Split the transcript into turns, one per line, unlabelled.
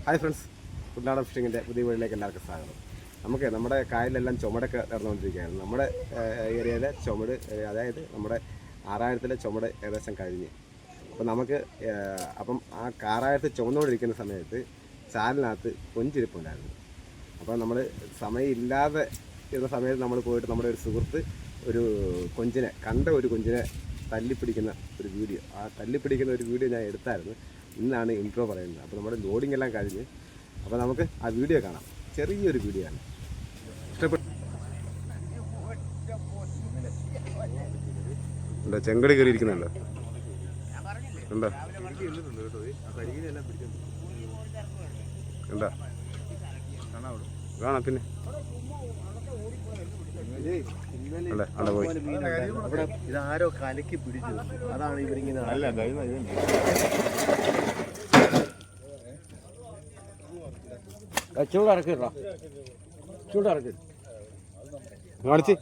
Hi friends, കുട്ടനാടൻ ഫിഷിങ്ങിൻ്റെ പുതിയ വീട്ടിലേക്ക് എല്ലാവർക്കും സ്വാഗതം. നമുക്ക് നമ്മുടെ കായലിലെല്ലാം ചുമടൊക്കെ നടന്നുകൊണ്ടിരിക്കുകയാണ്. നമ്മുടെ ഏരിയയിലെ ചുമട്, അതായത് നമ്മുടെ 6000-ലെ ചുമട് ഏകദേശം കഴിഞ്ഞ്. അപ്പം ആ 6000 ചുമന്നുകൊണ്ടിരിക്കുന്ന സമയത്ത് ചാലിനകത്ത് കൊഞ്ചിരിപ്പുണ്ടായിരുന്നു. അപ്പോൾ നമ്മൾ സമയമില്ലാതെ ഇരുന്ന സമയത്ത് നമ്മൾ പോയിട്ട് നമ്മുടെ ഒരു സുഹൃത്ത് ഒരു കൊഞ്ചിനെ തല്ലിപ്പിടിക്കുന്ന ഒരു വീഡിയോ, ആ തല്ലിപ്പിടിക്കുന്ന ഒരു വീഡിയോ ഞാൻ എടുത്തായിരുന്നു. ഇന്നാണ് ഇൻട്രോ പറയുന്നത്. അപ്പോൾ നമ്മുടെ ലോഡിംഗ് എല്ലാം കഴിഞ്ഞ്, അപ്പോൾ നമുക്ക് ആ വീഡിയോ കാണാം. ചെറിയൊരു വീഡിയോ ആണ്. ഇഷ്ടപ്പെട്ടു. ചെങ്കടി കയറിയിരിക്കുന്നുണ്ടോ? ഉണ്ടോ? എന്താ കാണാം. പിന്നെ
ഇതാരോ കലക്കി പിടിച്ചു, അതാണ് ഇവരിങ്ങനെ. ചൂടിറക്കിട്ടോ, ചൂടിറക്കി
കാണിച്ച്